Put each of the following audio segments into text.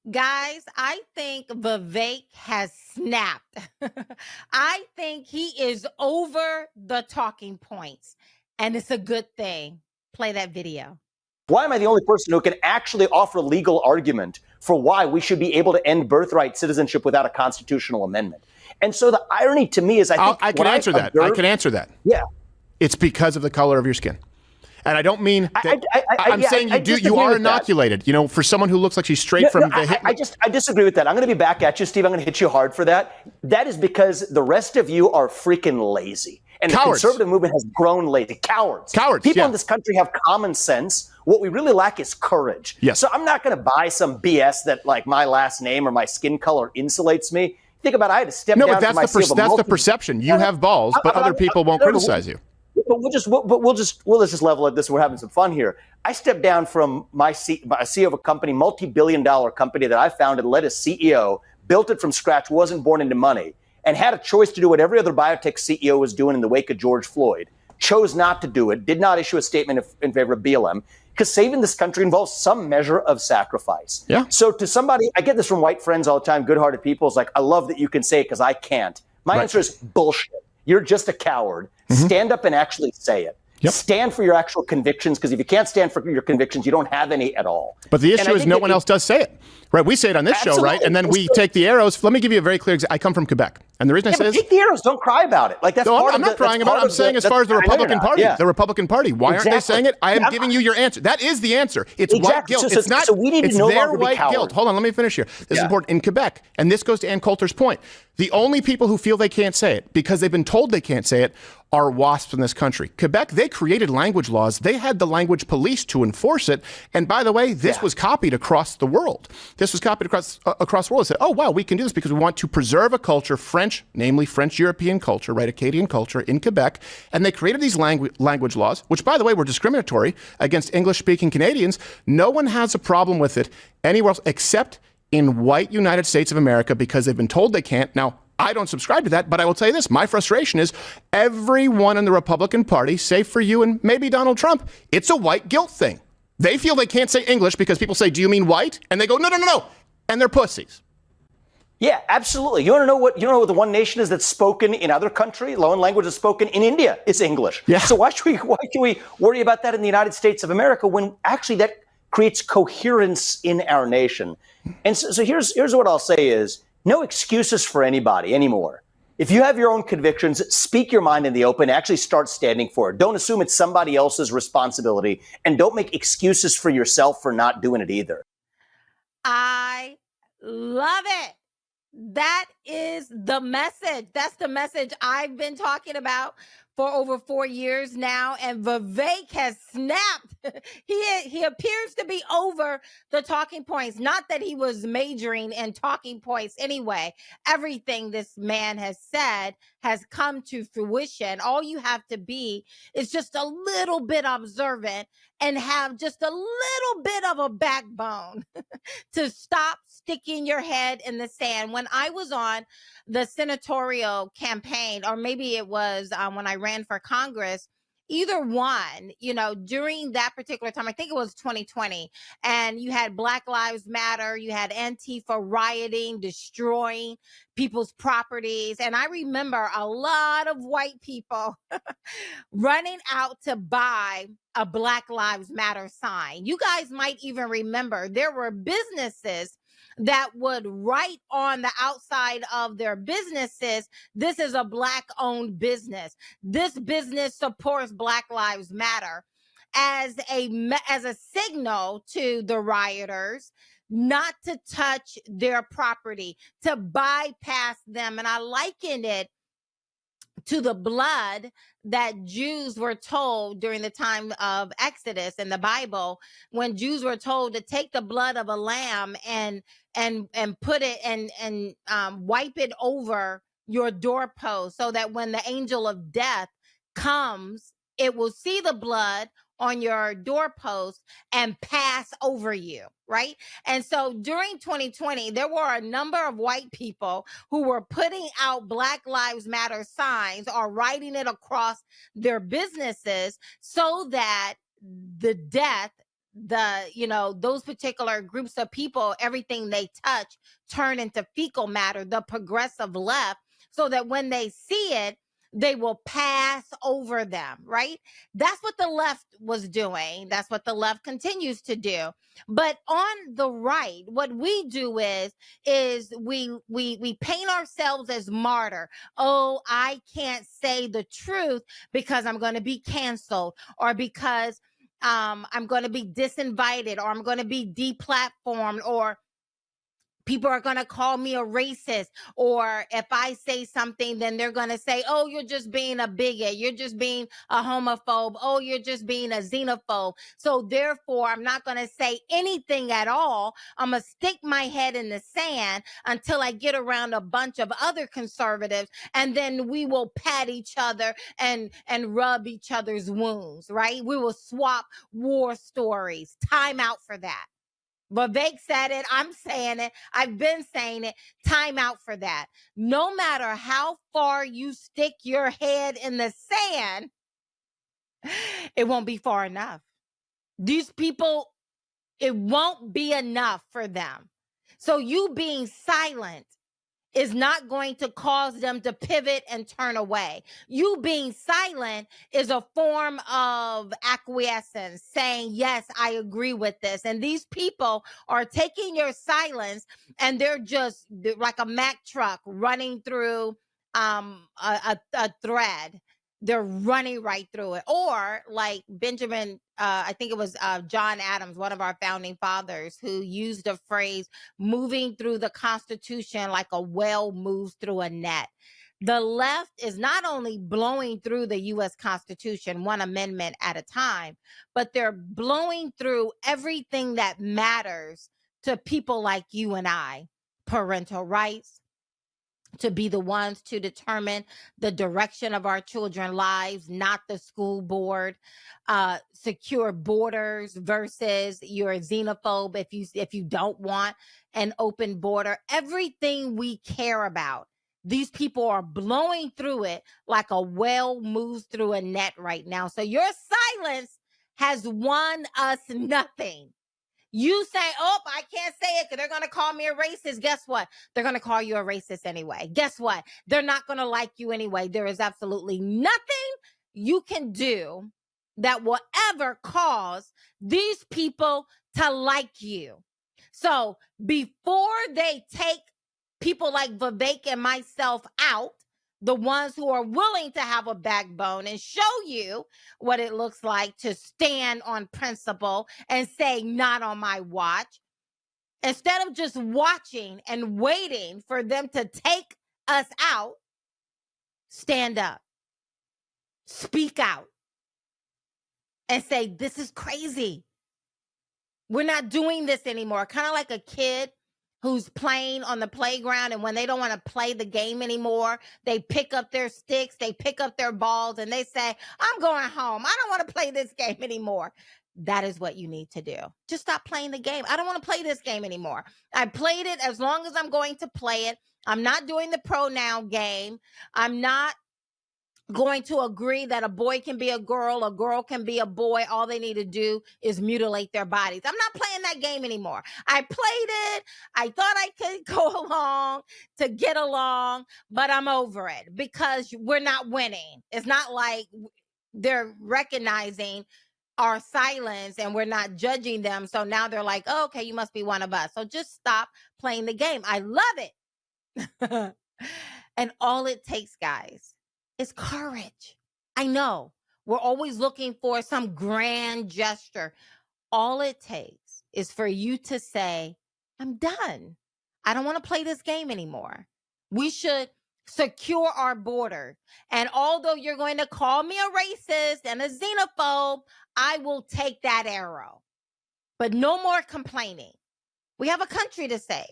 Guys, I think Vivek has snapped. I think he is over the talking points, and it's a good thing. Play that video. Why am I the only person who can actually offer legal argument for why we should be able to end birthright citizenship without a constitutional amendment? And so the irony to me is I can answer that. Yeah. It's because of the color of your skin. And I don't mean that I'm saying you are inoculated. That. You know, for someone who looks like she's straight from the hip. I disagree with that. I'm going to be back at you, Steve. I'm going to hit you hard for that. That is because the rest of you are freaking lazy. And cowards. The conservative movement has grown lazy. Cowards. People in this country have common sense. What we really lack is courage. Yes. So I'm not going to buy some BS that like my last name or my skin color insulates me. Think about it. I had to step down from my seal. That's the perception. You have balls, but other people won't criticize you. But let's just level at this. We're having some fun here. I stepped down from my CEO of a company, multi-billion-dollar company that I founded, led as CEO, built it from scratch, wasn't born into money, and had a choice to do what every other biotech CEO was doing in the wake of George Floyd. Chose not to do it. Did not issue a statement in favor of BLM because saving this country involves some measure of sacrifice. Yeah. So to somebody, I get this from white friends all the time, good-hearted people. It's like, I love that you can say it because I can't. My answer is bullshit. You're just a coward. Mm-hmm. Stand up and actually say it. Yep. Stand for your actual convictions, because if you can't stand for your convictions, you don't have any at all. But the issue is no one else does say it. Right? We say it on this show, right? And then we take the arrows. Let me give you a very clear example. I come from Quebec. And the reason I say this... take the arrows. Don't cry about it. Like that's part I'm not crying about it. I'm saying as far as the Republican Party. The Republican Party. Why aren't they saying it? I am giving you your answer. That is the answer. It's white guilt. It's not... It's their white guilt. Hold on. Let me finish here. This is important. In Quebec, and this goes to Ann Coulter's point, the only people who feel they can't say it because they've been told they can't say it are WASPs in this country. Quebec, they created language laws. They had the language police to enforce it. And by the way, this was copied across the world. This was copied across the world. They said, oh, wow, we can do this because we want to preserve a culture, French, namely French European culture, right, Acadian culture in Quebec. And they created these language laws, which, by the way, were discriminatory against English-speaking Canadians. No one has a problem with it anywhere else except in white United States of America because they've been told they can't. Now, I don't subscribe to that, but I will tell you this. My frustration is everyone in the Republican Party, save for you and maybe Donald Trump, it's a white guilt thing. They feel they can't say English because people say, do you mean white? And they go, no. And they're pussies. Yeah, absolutely. You want to know what the one nation is that's spoken in other countries? Loan language is spoken in India. It's English. Yeah. So why should we worry about that in the United States of America when actually that creates coherence in our nation? And so here's what I'll say is, no excuses for anybody anymore. If you have your own convictions, speak your mind in the open, actually start standing for it. Don't assume it's somebody else's responsibility, and don't make excuses for yourself for not doing it either. I love it. That is the message. That's the message I've been talking about for over 4 years now, and Vivek has snapped. He appears to be over the talking points. Not that he was majoring in talking points anyway. Everything this man has said has come to fruition. All you have to be is just a little bit observant and have just a little bit of a backbone to stop sticking your head in the sand. When I was on the senatorial campaign, or maybe it was when I ran for Congress, either one, during that particular time, I think it was 2020, and you had Black Lives Matter, you had Antifa rioting, destroying people's properties. And I remember a lot of white people running out to buy a Black Lives Matter sign. You guys might even remember there were businesses that would write on the outside of their businesses, this is a Black-owned business. This business supports Black Lives Matter, as a signal to the rioters not to touch their property, to bypass them. And I liken it to the blood that Jews were told during the time of Exodus in the Bible, when Jews were told to take the blood of a lamb and put it and wipe it over your doorpost, so that when the angel of death comes, it will see the blood on your doorpost and pass over you, right? And so during 2020, there were a number of white people who were putting out Black Lives Matter signs or writing it across their businesses so that the death those particular groups of people, everything they touch turn into fecal matter, the progressive left, so that when they see it, they will pass over them, right? That's what the left was doing. That's what the left continues to do. But on the right, what we do is we paint ourselves as martyr. Oh, I can't say the truth because I'm going to be canceled, or because I'm going to be disinvited, or I'm going to be deplatformed, or people are going to call me a racist, or if I say something, then they're going to say, oh, you're just being a bigot. You're just being a homophobe. Oh, you're just being a xenophobe. So therefore, I'm not going to say anything at all. I'm going to stick my head in the sand until I get around a bunch of other conservatives, and then we will pat each other and rub each other's wounds, right? We will swap war stories. Time out for that. Vivek said it. I'm saying it. I've been saying it. Time out for that. No matter how far you stick your head in the sand, it won't be far enough. These people, it won't be enough for them. So you being silent is not going to cause them to pivot and turn away. You being silent is a form of acquiescence, saying, yes, I agree with this. And these people are taking your silence, and they're like a Mack truck running through a thread. They're running right through it. Or like Benjamin, I think it was John Adams, one of our founding fathers, who used the phrase, moving through the Constitution like a whale moves through a net. The left is not only blowing through the U.S. Constitution, one amendment at a time, but they're blowing through everything that matters to people like you and I. Parental rights, to be the ones to determine the direction of our children's lives, not the school board. Secure borders versus you're a xenophobe if you don't want an open border. Everything we care about, these people are blowing through it like a whale moves through a net right now. So your silence has won us nothing. You say, oh, I can't say it because they're going to call me a racist. Guess what? They're going to call you a racist anyway. Guess what? They're not going to like you anyway. There is absolutely nothing you can do that will ever cause these people to like you. So before they take people like Vivek and myself out, the ones who are willing to have a backbone and show you what it looks like to stand on principle and say, not on my watch, instead of just watching and waiting for them to take us out, stand up, speak out, and say, this is crazy. We're not doing this anymore. Kind of like a kid who's playing on the playground, and when they don't want to play the game anymore, they pick up their sticks, they pick up their balls, and they say, I'm going home. I don't want to play this game anymore. That is what you need to do. Just stop playing the game. I don't want to play this game anymore. I played it as long as I'm going to play it. I'm not doing the pronoun game. I'm not going to agree that a boy can be a girl can be a boy. All they need to do is mutilate their bodies. I'm not playing that game anymore. I played it. I thought I could go along to get along, but I'm over it because we're not winning. It's not like they're recognizing our silence and we're not judging them. So now they're like, oh, okay, you must be one of us. So just stop playing the game. I love it. And all it takes, guys, is courage. I know we're always looking for some grand gesture. All it takes is for you to say, I'm done. I don't want to play this game anymore. We should secure our border. And although you're going to call me a racist and a xenophobe, I will take that arrow. But no more complaining. We have a country to save.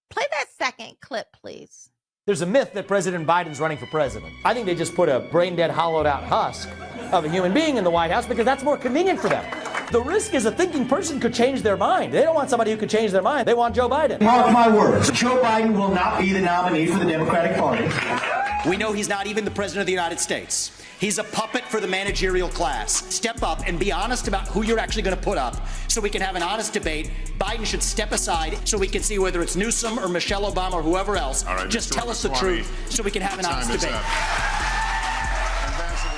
Play that second clip, please. There's a myth that President Biden's running for president. I think they just put a brain-dead, hollowed-out husk of a human being in the White House because that's more convenient for them. The risk is a thinking person could change their mind. They don't want somebody who could change their mind. They want Joe Biden. Mark my words, Joe Biden will not be the nominee for the Democratic Party. We know he's not even the president of the United States. He's a puppet for the managerial class. Step up and be honest about who you're actually going to put up so we can have an honest debate. Biden should step aside so we can see whether it's Newsom or Michelle Obama or whoever else. Right, just tell us the truth so we can have an honest debate.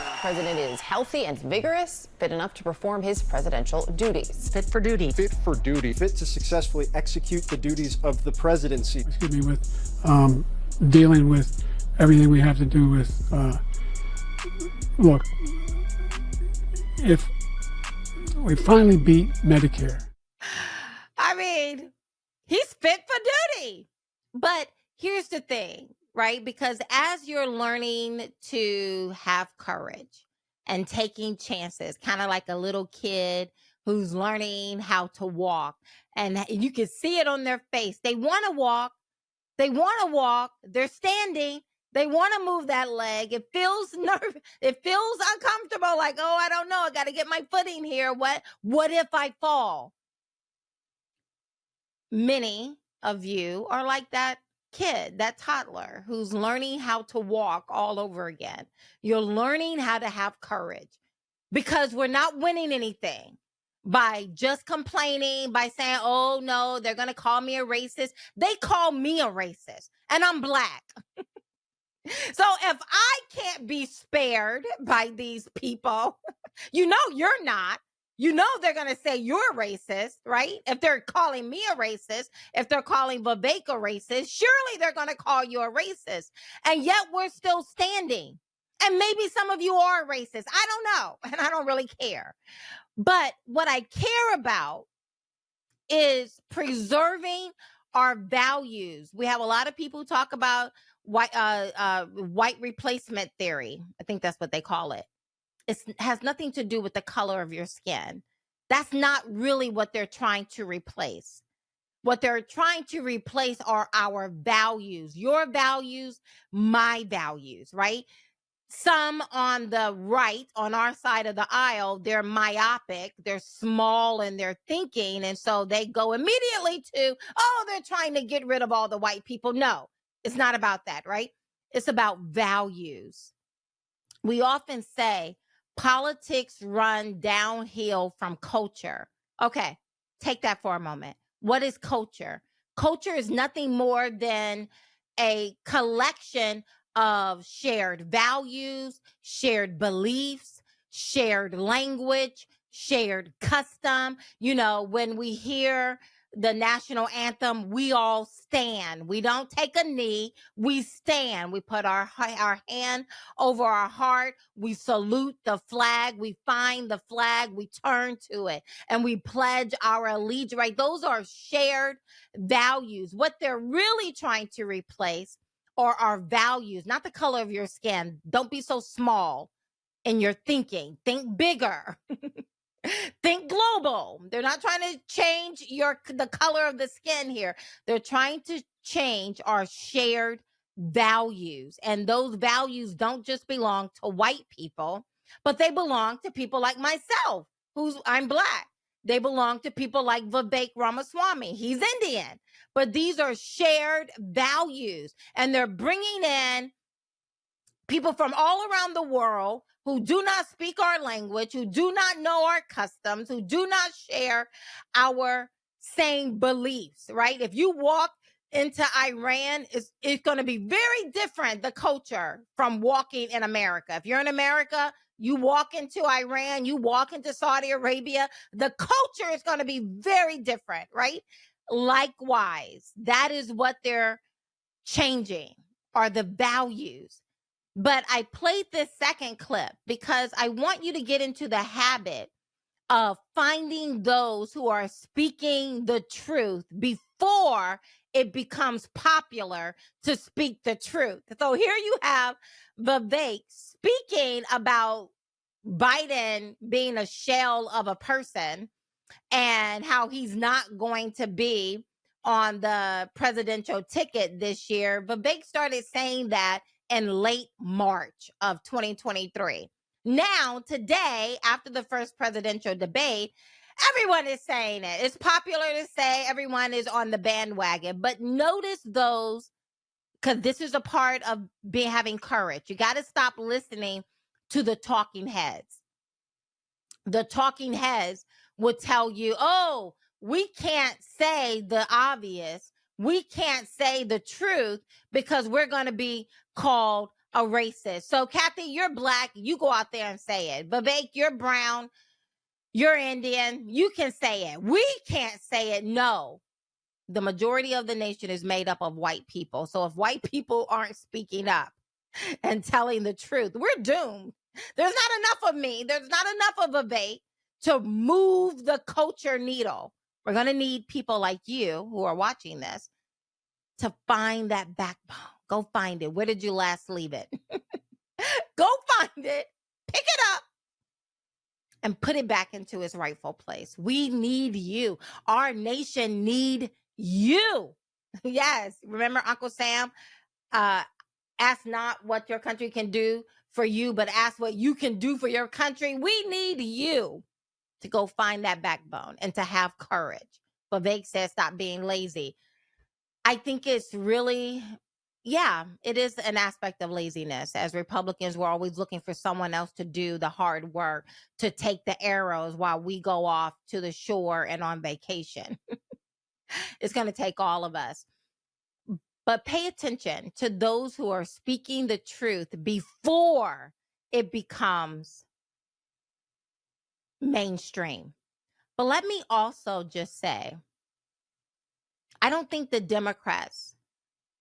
The president is healthy and vigorous, fit enough to perform his presidential duties. Fit for duty. Fit for duty. Fit to successfully execute the duties of the presidency. Excuse me, with dealing with everything we have to do with, look, if we finally beat Medicare. I mean, he's fit for duty. But here's the thing, right? Because as you're learning to have courage and taking chances, kind of like a little kid who's learning how to walk, and you can see it on their face. They want to walk. They want to walk. They're standing. They want to move that leg. It feels nervous. It feels uncomfortable. Like, oh, I don't know. I got to get my footing here. What if I fall? Many of you are like that kid, that toddler who's learning how to walk all over again. You're learning how to have courage because we're not winning anything by just complaining, by saying, oh, no, they're going to call me a racist. They call me a racist and I'm Black. So if I can't be spared by these people, you know you're not. You know they're going to say you're racist, right? If they're calling me a racist, if they're calling Vivek a racist, surely they're going to call you a racist. And yet we're still standing. And maybe some of you are racist. I don't know. And I don't really care. But what I care about is preserving our values. We have a lot of people who talk about white replacement theory. I think that's what they call it. It has nothing to do with the color of your skin. That's not really what they're trying to replace. What they're trying to replace are our values, your values, my values, right? Some on the right, on our side of the aisle, they're myopic, they're small in their thinking. And so they go immediately to, oh, they're trying to get rid of all the white people. No, it's not about that, right? It's about values. We often say politics run downhill from culture. Okay, take that for a moment. What is culture? Culture is nothing more than a collection of shared values, shared beliefs, shared language, shared custom. You know, when we hear the national anthem, we all stand. We don't take a knee, we stand. We put our hand over our heart. We salute the flag. We find the flag. We turn to it and we pledge our allegiance, right? Those are shared values. What they're really trying to replace are our values, not the color of your skin. Don't be so small in your thinking. Think bigger. Think global. They're not trying to change the color of the skin here. They're trying to change our shared values. And those values don't just belong to white people, but they belong to people like myself, I'm Black. They belong to people like Vivek Ramaswamy. He's Indian. But these are shared values. And they're bringing in people from all around the world who do not speak our language, who do not know our customs, who do not share our same beliefs, right? If you walk into Iran, it's going to be very different, the culture, from walking in America. If you're in America, you walk into Iran, you walk into Saudi Arabia, the culture is going to be very different, right? Likewise, that is what they're changing, are the values. But I played this second clip because I want you to get into the habit of finding those who are speaking the truth before it becomes popular to speak the truth. So here you have Vivek speaking about Biden being a shell of a person and how he's not going to be on the presidential ticket this year. Vivek started saying that in late March of 2023. Now, today, after the first presidential debate, everyone is saying it. It's popular to say everyone is on the bandwagon, but notice those because this is a part of having courage. You got to stop listening to the talking heads. The talking heads will tell you, oh, we can't say the obvious. We can't say the truth because we're going to be called a racist. So, Kathy, you're black. You go out there and say it. Vivek, you're brown. You're Indian. You can say it. We can't say it. No. The majority of the nation is made up of white people. So if white people aren't speaking up and telling the truth, we're doomed. There's not enough of me. There's not enough of Vivek to move the culture needle. We're going to need people like you who are watching this to find that backbone. Go find it. Where did you last leave it? Go find it, pick it up, and put it back into its rightful place. We need you. Our nation need you. Yes. Remember Uncle Sam? Ask not what your country can do for you, but ask what you can do for your country. We need you to go find that backbone and to have courage. Vivek says, stop being lazy. I think it's really, it is an aspect of laziness. As Republicans, we're always looking for someone else to do the hard work, to take the arrows while we go off to the shore and on vacation. It's going to take all of us. But pay attention to those who are speaking the truth before it becomes mainstream. But let me also just say, I don't think the Democrats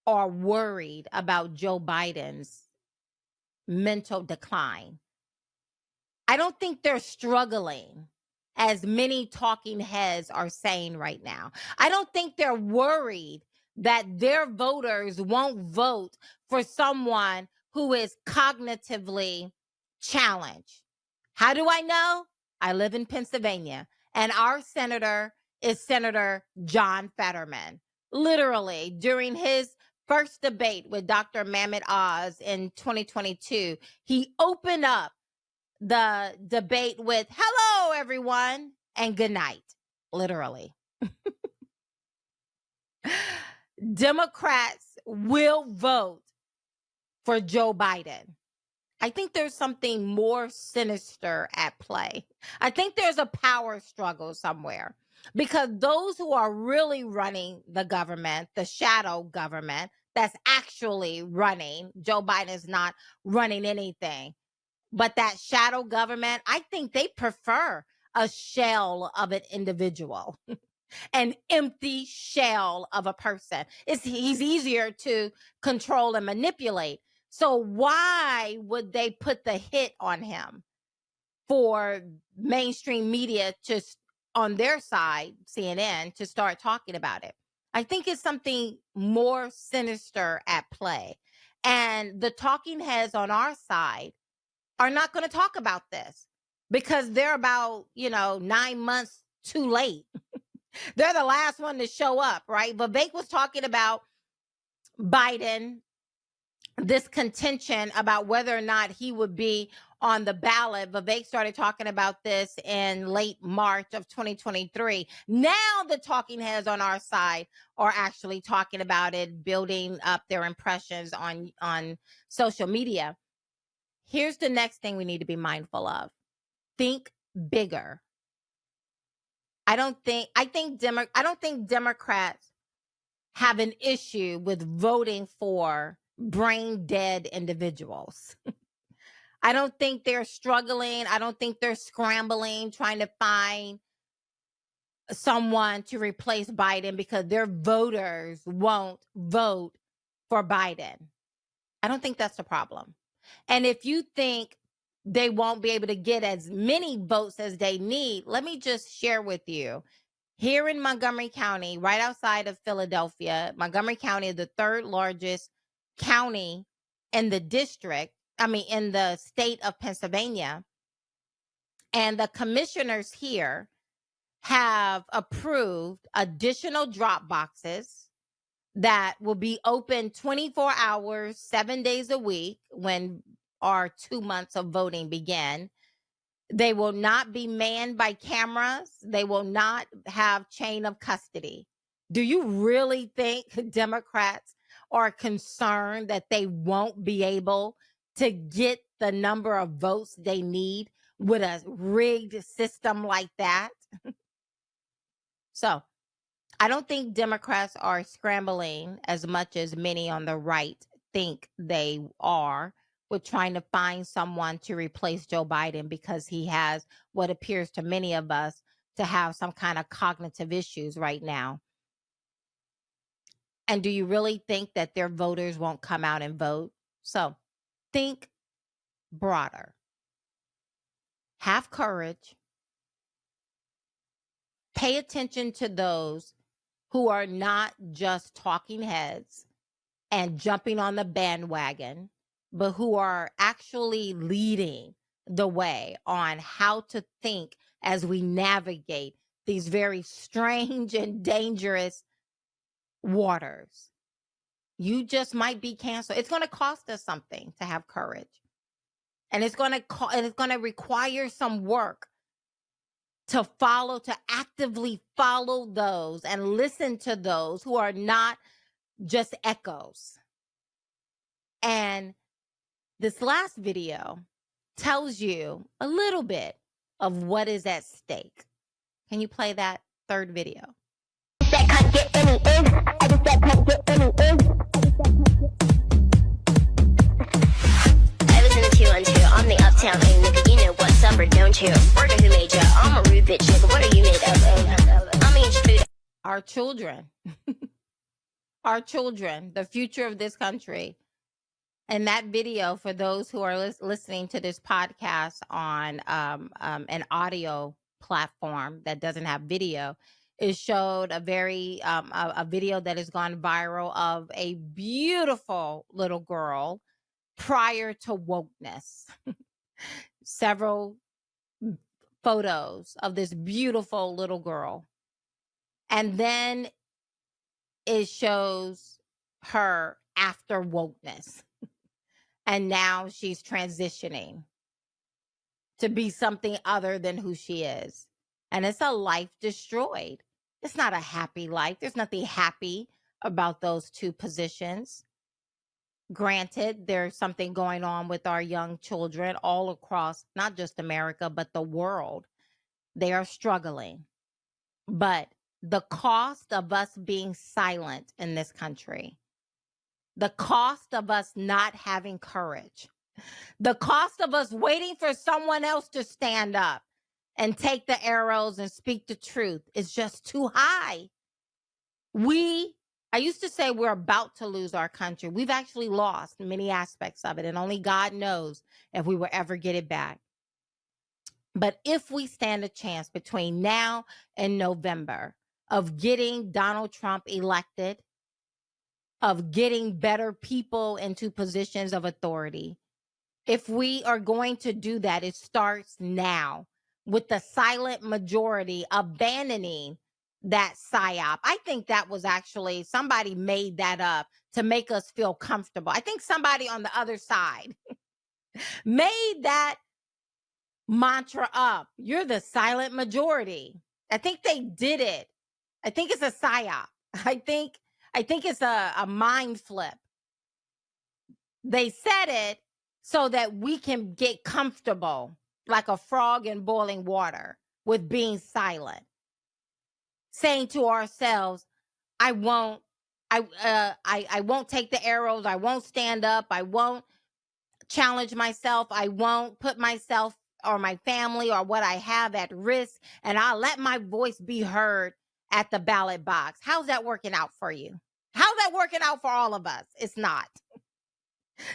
are worried about Joe Biden's mental decline. I don't think they're struggling, as many talking heads are saying right now. I don't think they're worried that their voters won't vote for someone who is cognitively challenged. How do I know? I live in Pennsylvania, and our senator is Senator John Fetterman. Literally, during his first debate with Dr. Mehmet Oz in 2022, he opened up the debate with, hello, everyone, and good night, literally. Democrats will vote for Joe Biden. I think there's something more sinister at play. I think there's a power struggle somewhere, because those who are really running the government, the shadow government that's actually running, Joe Biden is not running anything, but that shadow government, I think they prefer a shell of an individual. An empty shell of a person. He's easier to control and manipulate. So why would they put the hit on him for mainstream media just on their side, CNN, to start talking about it? I think it's something more sinister at play. And the talking heads on our side are not going to talk about this because they're about, 9 months too late. They're the last one to show up, right? Vivek was talking about Biden, this contention about whether or not he would be on the ballot. Vivek started talking about this in late March of 2023. Now the talking heads on our side are actually talking about it, building up their impressions on social media. Here's the next thing we need to be mindful of. Think bigger. I don't think Democrats have an issue with voting for brain dead individuals. I don't think they're struggling. I don't think they're scrambling, trying to find someone to replace Biden because their voters won't vote for Biden. I don't think that's the problem. And if you think they won't be able to get as many votes as they need, let me just share with you. Here in Montgomery County, right outside of Philadelphia, Montgomery County is the third largest county in the in the state of Pennsylvania. And the commissioners here have approved additional drop boxes that will be open 24 hours, 7 days a week when our 2 months of voting begin. They will not be manned by cameras. They will not have chain of custody. Do you really think Democrats are concerned that they won't be able to get the number of votes they need with a rigged system like that. So I don't think Democrats are scrambling as much as many on the right think they are with trying to find someone to replace Joe Biden, because he has what appears to many of us to have some kind of cognitive issues right now. And do you really think that their voters won't come out and vote? So think broader. Have courage. Pay attention to those who are not just talking heads and jumping on the bandwagon, but who are actually leading the way on how to think as we navigate these very strange and dangerous waters. You just might be canceled. It's going to cost us something to have courage. And it's going to require some work to actively follow those and listen to those who are not just echoes. And this last video tells you a little bit of what is at stake. Can you play that third video? I'm the uptown nigga, you know what's up or don't you? Word who made ya? I'm a rude bitch nigga, what are you made of? I'm eating food. Our children. Our children, the future of this country. And that video, for those who are listening to this podcast on an audio platform that doesn't have video, it showed a video that has gone viral of a beautiful little girl prior to wokeness. Several photos of this beautiful little girl. And then it shows her after wokeness. And now she's transitioning to be something other than who she is. And it's a life destroyed. It's not a happy life. There's nothing happy about those two positions. Granted, there's something going on with our young children all across, not just America, but the world. They are struggling. But the cost of us being silent in this country, the cost of us not having courage, the cost of us waiting for someone else to stand up and take the arrows and speak the truth is just too high. I used to say we're about to lose our country. We've actually lost many aspects of it, and only God knows if we will ever get it back. But if we stand a chance between now and November of getting Donald Trump elected, of getting better people into positions of authority, if we are going to do that, it starts now with the silent majority abandoning that psyop. I think that was actually, somebody made that up to make us feel comfortable. I think somebody on the other side made that mantra up. You're the silent majority. I think they did it. I think it's a psyop. I think it's a mind flip. They said it so that we can get comfortable like a frog in boiling water with being silent. Saying to ourselves, I won't take the arrows. I won't stand up. I won't challenge myself. I won't put myself or my family or what I have at risk. And I'll let my voice be heard at the ballot box. How's that working out for you? How's that working out for all of us? It's not.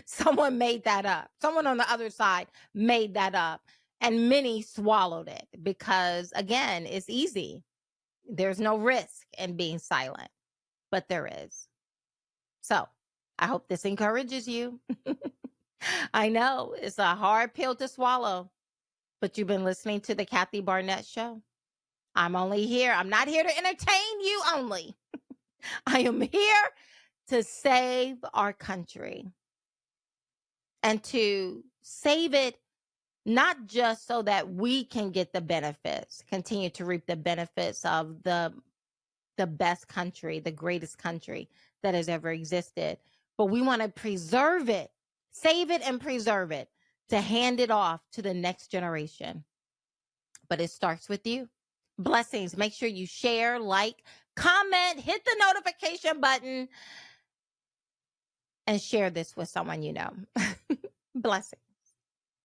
Someone made that up. Someone on the other side made that up. And many swallowed it because, again, it's easy. There's no risk in being silent, but there is. So I hope this encourages you. I know it's a hard pill to swallow, but you've been listening to the Kathy Barnette Show. I'm not here to entertain you only. I am here to save our country and to save it not just so that we can get the benefits, continue to reap the benefits of the best country, the greatest country that has ever existed. But we want to preserve it, save it and preserve it to hand it off to the next generation. But it starts with you. Blessings. Make sure you share, like, comment, hit the notification button, and share this with someone you know. Blessings.